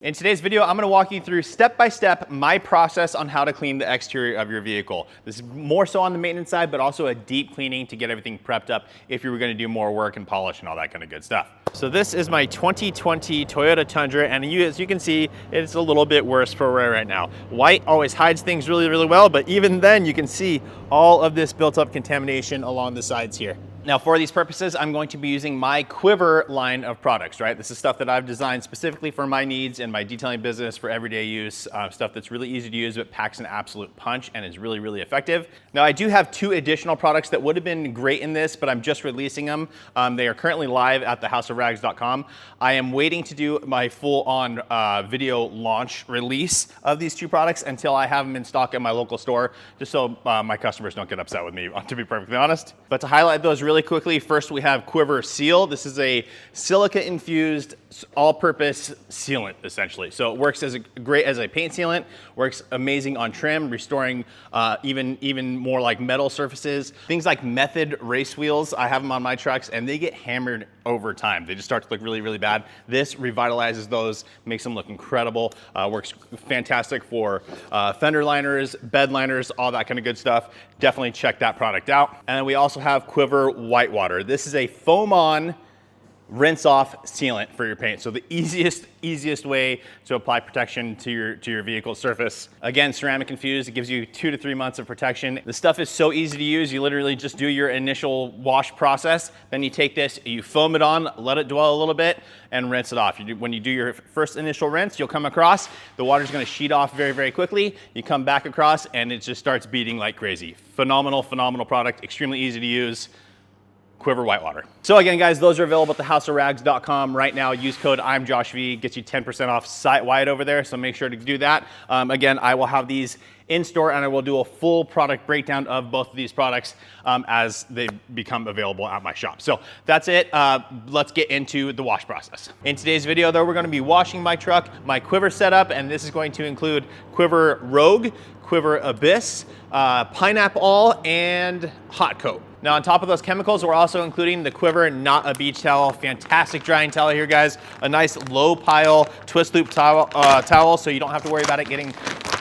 In today's video, I'm gonna walk you through step-by-step my process on how to clean the exterior of your vehicle. This is more so on the maintenance side, but also a deep cleaning to get everything prepped up if you were gonna do more work and polish and all that kind of good stuff. So this is my 2020 Toyota Tundra, and as you can see, it's a little bit worse for wear right now. White always hides things really, really well, but even then you can see all of this built up contamination along the sides here. Now for these purposes, I'm going to be using my Quivr line of products, right? This is stuff that I've designed specifically for my needs and my detailing business for everyday use, stuff that's really easy to use but packs an absolute punch and is really, really effective. Now I do have two additional products that would have been great in this, but I'm just releasing them. They are currently live at thehouseofrags.com. I am waiting to do my full-on video launch release of these two products until I have them in stock at my local store, just so my customers don't get upset with me, to be perfectly honest. But to highlight those really quickly, first we have Quivr Seal. This is a silica-infused all-purpose sealant, essentially. So it works great as a paint sealant, works amazing on trim, restoring even more like metal surfaces. Things like Method race wheels, I have them on my trucks, and they get hammered over time. They just start to look really, really bad. This revitalizes those, makes them look incredible, works fantastic for fender liners, bed liners, all that kind of good stuff. Definitely check that product out. And then we also have Quivr Whitewater. This is a foam-on, rinse-off sealant for your paint. So the easiest way to apply protection to your vehicle surface. Again, ceramic infused, it gives you 2 to 3 months of protection. The stuff is so easy to use. You literally just do your initial wash process, then you take this, you foam it on, let it dwell a little bit, and rinse it off. When you do your first initial rinse, you'll come across, the water's gonna sheet off very, very quickly. You come back across, and it just starts beating like crazy. Phenomenal, phenomenal product, extremely easy to use. Quivr Whitewater. So again, guys, those are available at thehouseofrags.com right now. Use code IMJOSHV, gets you 10% off site-wide over there, so make sure to do that. Again, I will have these in store, and I will do a full product breakdown of both of these products as they become available at my shop. So that's it. Let's get into the wash process. In today's video, though, we're going to be washing my truck, my Quivr setup, and this is going to include Quivr Rogue, Quivr Abyss, Pineapple, and Hot Coat. Now on top of those chemicals, we're also including the Quivr Not a Beach Towel. Fantastic drying towel here, guys. A nice low pile twist loop towel, so you don't have to worry about it getting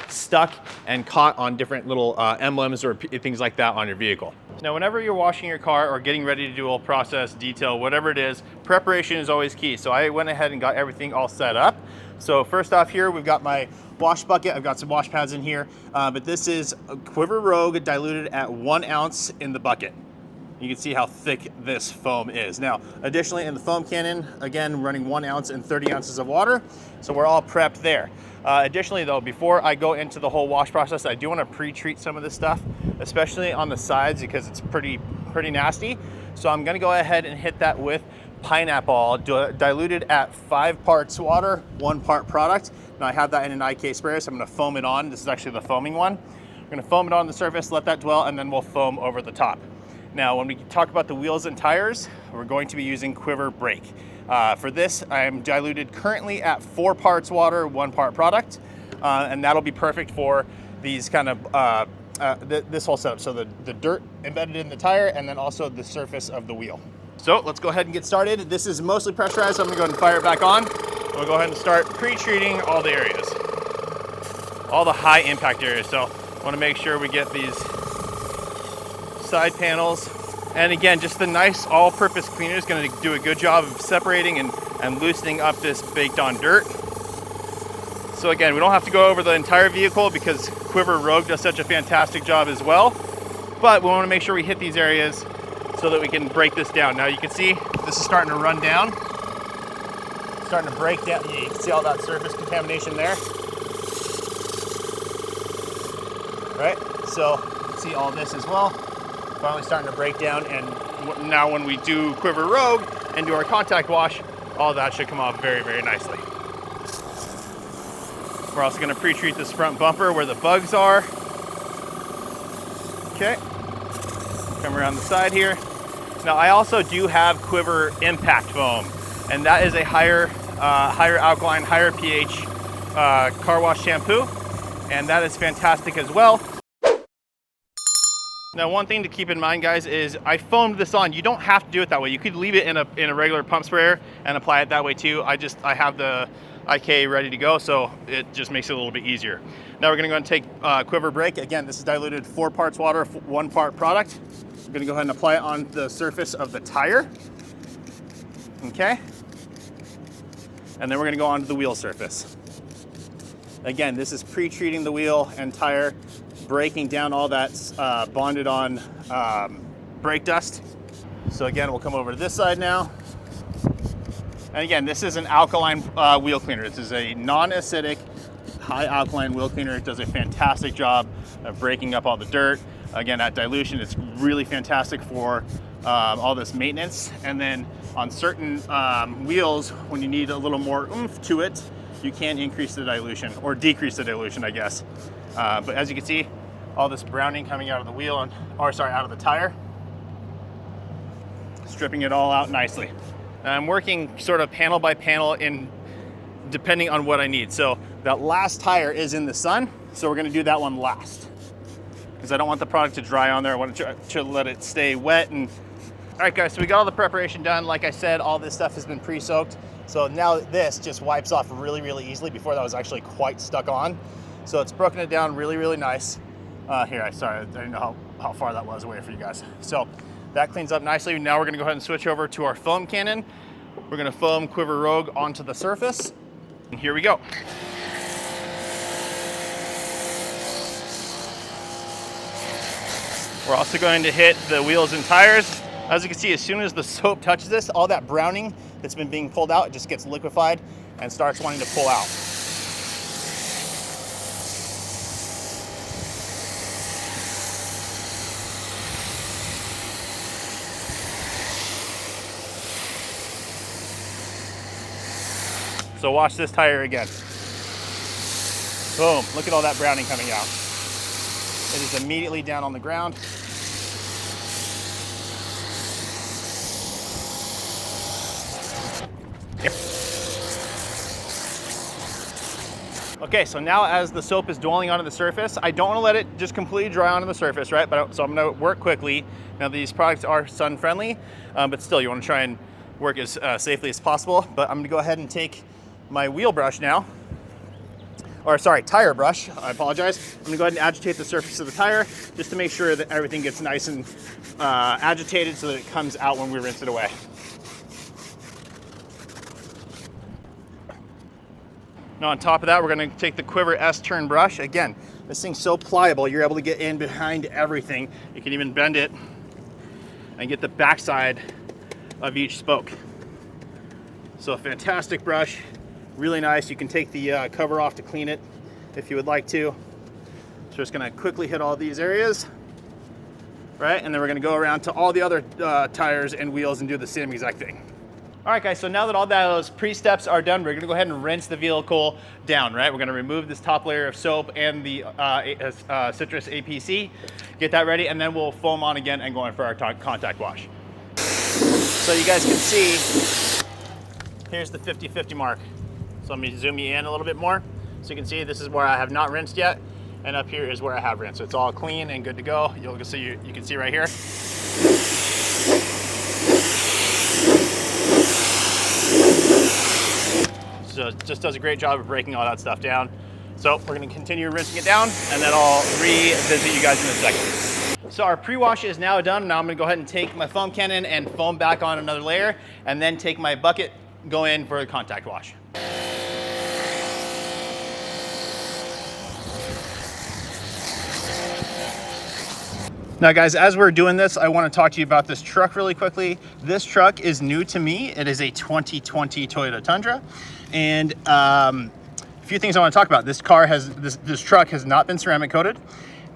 stuck and caught on different little emblems or things like that on your vehicle. Now, whenever you're washing your car or getting ready to do a process, detail, whatever it is, preparation is always key. So I went ahead and got everything all set up. So first off here, we've got my wash bucket. I've got some wash pads in here, but this is Quivr Rogue diluted at 1 ounce in the bucket. You can see how thick this foam is. Now, additionally in the foam cannon, again, running 1 ounce and 30 ounces of water. So we're all prepped there. Additionally though, before I go into the whole wash process, I do want to pre-treat some of this stuff, especially on the sides because it's pretty nasty. So I'm gonna go ahead and hit that with Pineapple, diluted at 5 parts water, 1 part product. Now I have that in an IK sprayer, so I'm gonna foam it on. This is actually the foaming one. I'm gonna foam it on the surface, let that dwell, and then we'll foam over the top. Now, when we talk about the wheels and tires, we're going to be using Quivr Brake. For this, I am diluted currently at 4 parts water, 1 part product, and that'll be perfect for these kind of, this whole setup. So the dirt embedded in the tire, and then also the surface of the wheel. So let's go ahead and get started. This is mostly pressurized, so I'm gonna go ahead and fire it back on. We'll go ahead and start pre-treating all the areas, all the high impact areas. So I wanna make sure we get these side panels, and again, just the nice all-purpose cleaner is going to do a good job of separating and loosening up this baked on dirt. So again, we don't have to go over the entire vehicle because Quivr Rogue does such a fantastic job as well, but we want to make sure we hit these areas so that we can break this down. Now you can see this is starting to run down, starting to break down. You can see all that surface contamination there, right? So you can see all this as well. Finally starting to break down, and now when we do Quivr Rogue and do our contact wash, all that should come off very, very nicely. We're also going to pre-treat this front bumper where the bugs are. Okay, come around the side here. Now I also do have Quivr Impact Foam, and that is a higher alkaline, higher pH car wash shampoo, and that is fantastic as well. Now, one thing to keep in mind, guys, is I foamed this on. You don't have to do it that way. You could leave it in a regular pump sprayer and apply it that way too. I have the IK ready to go, so it just makes it a little bit easier. Now we're gonna go and take Quivr brake. Again, this is diluted 4 parts water, 1 part product. I'm gonna go ahead and apply it on the surface of the tire. Okay. And then we're gonna go onto the wheel surface. Again, this is pre-treating the wheel and tire, breaking down all that bonded on brake dust. So again, we'll come over to this side now. And again, this is an alkaline wheel cleaner. This is a non-acidic, high alkaline wheel cleaner. It does a fantastic job of breaking up all the dirt. Again, at dilution, it's really fantastic for all this maintenance. And then on certain wheels, when you need a little more oomph to it, you can increase the dilution, or decrease the dilution, I guess. But as you can see, all this browning coming out of the wheel, out of the tire, stripping it all out nicely. I'm working sort of panel by panel depending on what I need. So that last tire is in the sun, so we're gonna do that one last, because I don't want the product to dry on there. I want to let it stay wet. And all right, guys, so we got all the preparation done. Like I said, all this stuff has been pre-soaked. So now this just wipes off really, really easily. Before that was actually quite stuck on. So it's broken it down really, really nice. Sorry, I didn't know how far that was away for you guys. So that cleans up nicely. Now we're gonna go ahead and switch over to our foam cannon. We're gonna foam Quivr Rogue onto the surface. And here we go. We're also going to hit the wheels and tires. As you can see, as soon as the soap touches this, all that browning that's been being pulled out, it just gets liquefied and starts wanting to pull out. So watch this tire again. Boom, look at all that browning coming out. It is immediately down on the ground. Yep. Okay, so now as the soap is dwelling onto the surface, I don't want to let it just completely dry onto the surface, right? So I'm going to work quickly. Now these products are sun friendly, but still you want to try and work as safely as possible. But I'm going to go ahead and take my wheel brush now, tire brush, I apologize. I'm gonna go ahead and agitate the surface of the tire just to make sure that everything gets nice and agitated so that it comes out when we rinse it away. Now on top of that, we're gonna take the Quivr S-turn brush. Again, this thing's so pliable, you're able to get in behind everything. You can even bend it and get the backside of each spoke. So a fantastic brush. Really nice. You can take the cover off to clean it if you would like to. So just gonna quickly hit all these areas, right? And then we're gonna go around to all the other tires and wheels and do the same exact thing. All right, guys, so now that all those pre-steps are done, we're gonna go ahead and rinse the vehicle down, right? We're gonna remove this top layer of soap and the citrus APC, get that ready, and then we'll foam on again and go in for our contact wash. So you guys can see, here's the 50-50 mark. So let me zoom you in a little bit more. So you can see this is where I have not rinsed yet, and up here is where I have rinsed. So it's all clean and good to go. You can see right here. So it just does a great job of breaking all that stuff down. So we're gonna continue rinsing it down, and then I'll revisit you guys in a second. So our pre-wash is now done. Now I'm gonna go ahead and take my foam cannon and foam back on another layer, and then take my bucket, go in for the contact wash. Now guys, as we're doing this, I want to talk to you about this truck really quickly. This truck is new to me. It is a 2020 Toyota Tundra. And a few things I want to talk about. This truck has not been ceramic coated,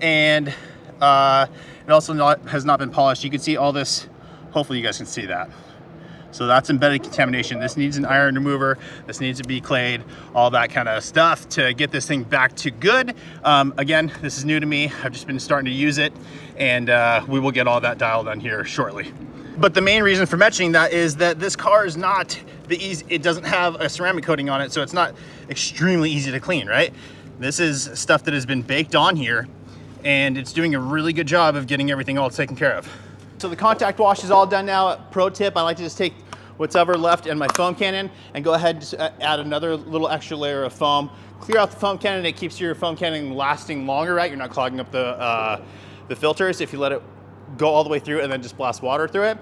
and it also has not been polished. You can see all this, hopefully you guys can see that. So that's embedded contamination. This needs an iron remover. This needs to be clayed, all that kind of stuff to get this thing back to good. Again, this is new to me. I've just been starting to use it, and we will get all that dialed on here shortly. But the main reason for mentioning that is that this car is not it doesn't have a ceramic coating on it, so it's not extremely easy to clean, right? This is stuff that has been baked on here, and it's doing a really good job of getting everything all taken care of. So the contact wash is all done now. Pro tip, I like to just take whatever left in my foam cannon and go ahead and just add another little extra layer of foam. Clear out the foam cannon. It keeps your foam cannon lasting longer, right? You're not clogging up the filters if you let it go all the way through and then just blast water through it.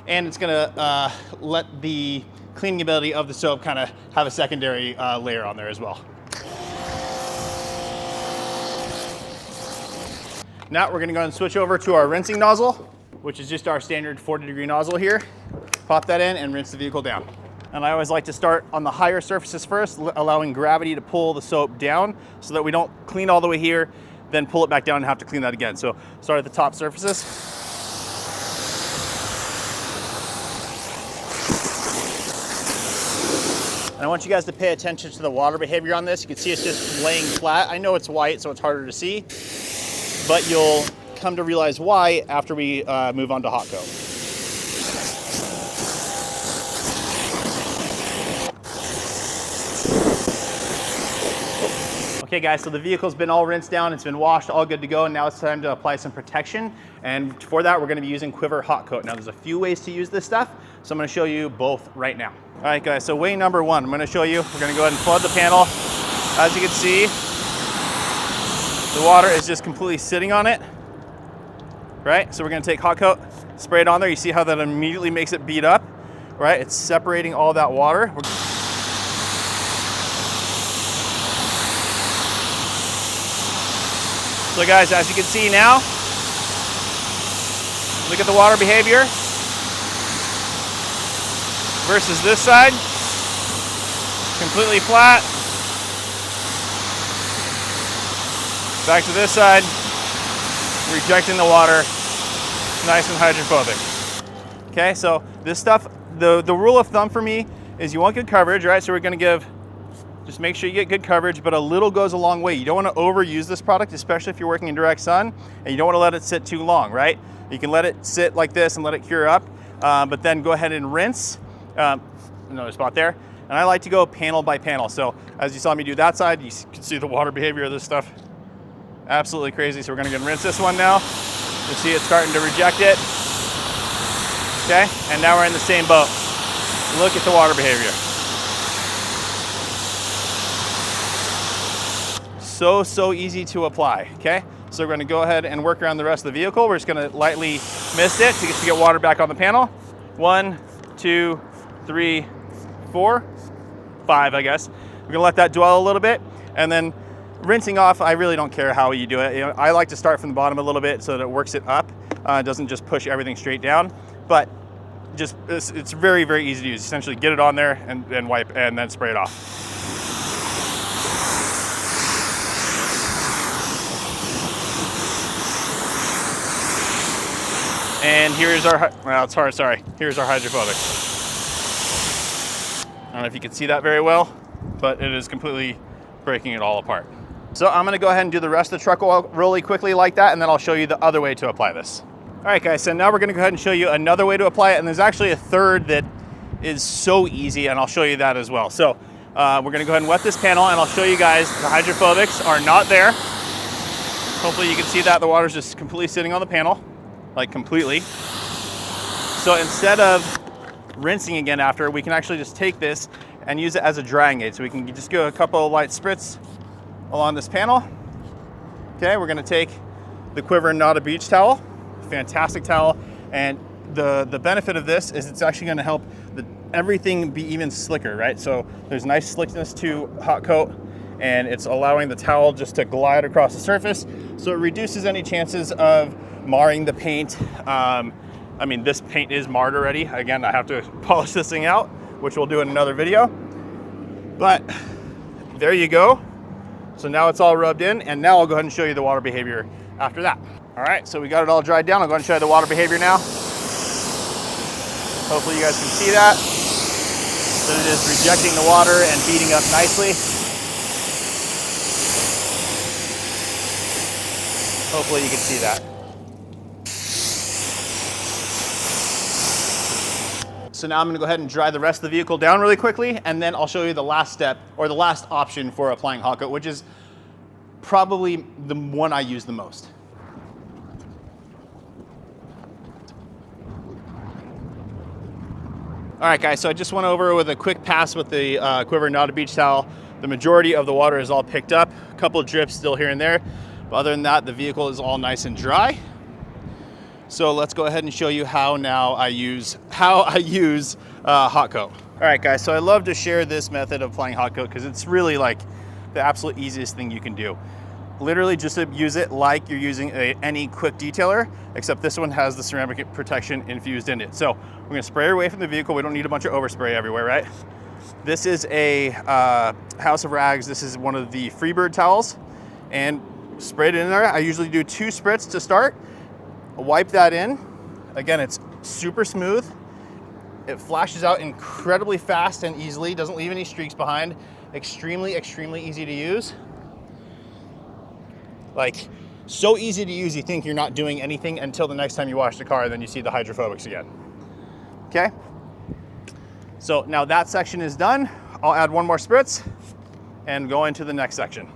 And it's gonna let the cleaning ability of the soap kind of have a secondary layer on there as well. Now we're gonna go ahead and switch over to our rinsing nozzle, which is just our standard 40-degree nozzle here. Pop that in and rinse the vehicle down. And I always like to start on the higher surfaces first, allowing gravity to pull the soap down so that we don't clean all the way here, then pull it back down and have to clean that again. So start at the top surfaces. And I want you guys to pay attention to the water behavior on this. You can see it's just laying flat. I know it's white, so it's harder to see, but you'll come to realize why after we move on to hot coat. Okay guys, so the vehicle's been all rinsed down, it's been washed, all good to go, and now it's time to apply some protection. And for that, we're gonna be using Quivr HOT COAT. Now there's a few ways to use this stuff, so I'm gonna show you both right now. All right guys, so way number one, I'm gonna show you, we're gonna go ahead and flood the panel. As you can see, the water is just completely sitting on it, right? So we're gonna take hot coat, spray it on there. You see how that immediately makes it beat up, right? It's separating all that water. So guys, as you can see now, look at the water behavior versus this side, completely flat. Back to this side, rejecting the water, nice and hydrophobic. Okay, so this stuff, the rule of thumb for me is you want good coverage, right? So we're gonna give, just make sure you get good coverage, but a little goes a long way. You don't wanna overuse this product, especially if you're working in direct sun, and you don't wanna let it sit too long, right? You can let it sit like this and let it cure up, but then go ahead and rinse. Another spot there. And I like to go panel by panel. So as you saw me do that side, you can see the water behavior of this stuff. Absolutely crazy. So we're gonna go and rinse this one now. You see it's starting to reject it. Okay, and now we're in the same boat. Look at the water behavior. So easy to apply, okay? So we're gonna go ahead and work around the rest of the vehicle. We're just gonna lightly mist it to get water back on the panel. 1, 2, 3, 4, 5, I guess. We're gonna let that dwell a little bit, and then rinsing off, I really don't care how you do it. You know, I like to start from the bottom a little bit so that it works it up. It doesn't just push everything straight down, but just it's very, very easy to use. Essentially get it on there and wipe and then spray it off. And here's our, well, it's hard, sorry. Here's our hydrophobic. I don't know if you can see that very well, but it is completely breaking it all apart. So I'm gonna go ahead and do the rest of the truck oil really quickly like that, and then I'll show you the other way to apply this. All right guys, so now we're gonna go ahead and show you another way to apply it, and there's actually a third that is so easy, and I'll show you that as well. So we're gonna go ahead and wet this panel, and I'll show you guys the hydrophobics are not there. Hopefully you can see that the water's just completely sitting on the panel, like completely. So instead of rinsing again after, we can actually just take this and use it as a drying aid. So we can just go a couple of light spritz along this panel. Okay, we're gonna take the Quivr Not a Beach towel, fantastic towel, and the benefit of this is it's actually gonna help everything be even slicker, right? So there's nice slickness to hot coat, and it's allowing the towel just to glide across the surface, so it reduces any chances of marring the paint. I mean, this paint is marred already. Again, I have to polish this thing out, which we'll do in another video. But there you go. So now it's all rubbed in, and now I'll go ahead and show you the water behavior after that. All right, so we got it all dried down. I'll go ahead and show you the water behavior now. Hopefully you guys can see that. So it is rejecting the water and beating up nicely. Hopefully you can see that. So now I'm gonna go ahead and dry the rest of the vehicle down really quickly, and then I'll show you the last step, or the last option for applying hot coat, which is probably the one I use the most. All right, guys, so I just went over with a quick pass with the Quivr Naughty Beach towel. The majority of the water is all picked up, a couple of drips still here and there. But other than that, the vehicle is all nice and dry. So let's go ahead and show you how I use hot coat. All right, guys, so I love to share this method of applying hot coat because it's really like the absolute easiest thing you can do. Literally just use it like you're using any quick detailer, except this one has the ceramic protection infused in it. So we're gonna spray it away from the vehicle. We don't need a bunch of overspray everywhere, right? This is a House of Rags. This is one of the Freebird towels, and spray it in there. I usually do 2 spritz to start. Wipe that in. Again, it's super smooth. It flashes out incredibly fast and easily, doesn't leave any streaks behind. Extremely, extremely easy to use. Like, so easy to use, you think you're not doing anything until the next time you wash the car, and then you see the hydrophobics again. Okay? So now that section is done. I'll add 1 more spritz and go into the next section.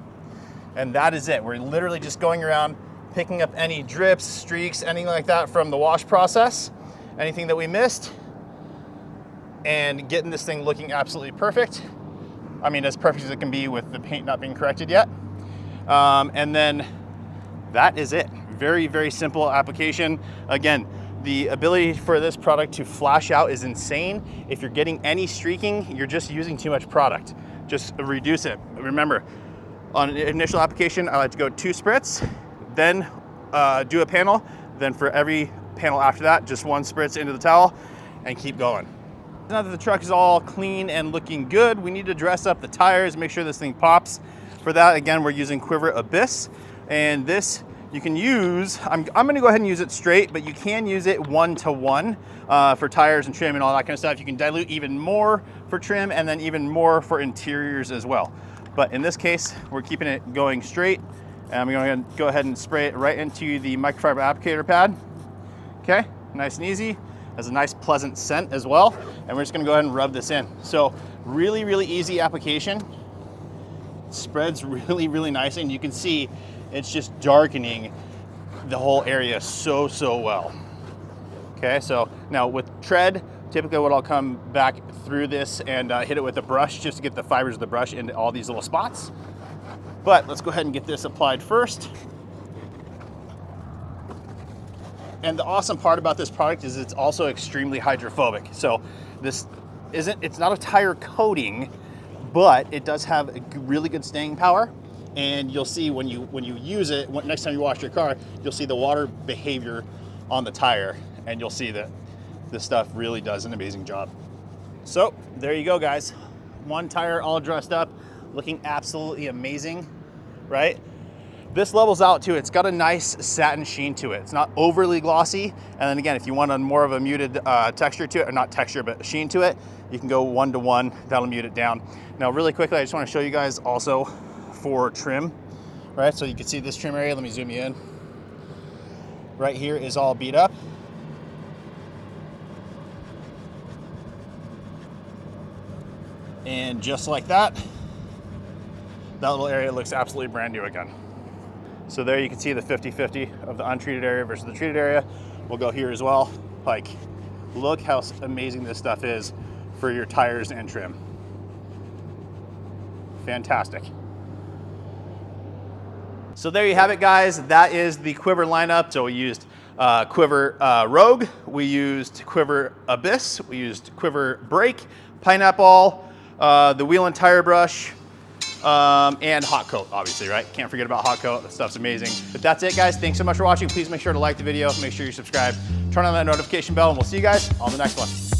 And that is it. We're literally just going around picking up any drips, streaks, anything like that from the wash process, anything that we missed, and getting this thing looking absolutely perfect. I mean, as perfect as it can be with the paint not being corrected yet. And then that is it. Very, very simple application. Again, the ability for this product to flash out is insane. If you're getting any streaking, you're just using too much product. Just reduce it. Remember, on an initial application, I like to go 2 spritz, then do a panel. Then for every panel after that, just 1 spritz into the towel and keep going. Now that the truck is all clean and looking good, we need to dress up the tires, make sure this thing pops. For that, again, we're using Quivr Abyss, and this you can use, I'm gonna go ahead and use it straight, but you can use it 1-to-1 for tires and trim and all that kind of stuff. You can dilute even more for trim and then even more for interiors as well. But in this case, we're keeping it going straight, and I'm gonna go ahead and spray it right into the microfiber applicator pad. Okay, nice and easy. Has a nice pleasant scent as well, and we're just gonna go ahead and rub this in. So really, really easy application. Spreads really, really nicely, and you can see it's just darkening the whole area so well. Okay, so now with tread, typically what I'll come back through this and hit it with a brush just to get the fibers of the brush into all these little spots. But let's go ahead and get this applied first. And the awesome part about this product is it's also extremely hydrophobic. So it's not a tire coating, but it does have a really good staying power. And you'll see when you use it, next time you wash your car, you'll see the water behavior on the tire, and you'll see that this stuff really does an amazing job. So there you go, guys. 1 tire all dressed up, looking absolutely amazing, right? This levels out too. It's got a nice satin sheen to it. It's not overly glossy. And then again, if you want a more of a muted texture to it, or not texture, but sheen to it, you can go 1-to-1, that'll mute it down. Now, really quickly, I just want to show you guys also for trim, right? So you can see this trim area. Let me zoom you in. Right here is all beat up. And just like that, that little area looks absolutely brand new again. So there you can see the 50-50 of the untreated area versus the treated area. We'll go here as well. Like, look how amazing this stuff is for your tires and trim. Fantastic. So there you have it, guys. That is the Quivr lineup. So we used Quivr Rogue, we used Quivr Abyss, we used Quivr Brake, Pineapple, the wheel and tire brush, and hot coat, obviously, right? Can't forget about hot coat. That stuff's amazing. But that's it, guys. Thanks so much for watching. Please make sure to like the video, make sure you subscribe, turn on that notification bell, and we'll see you guys on the next one.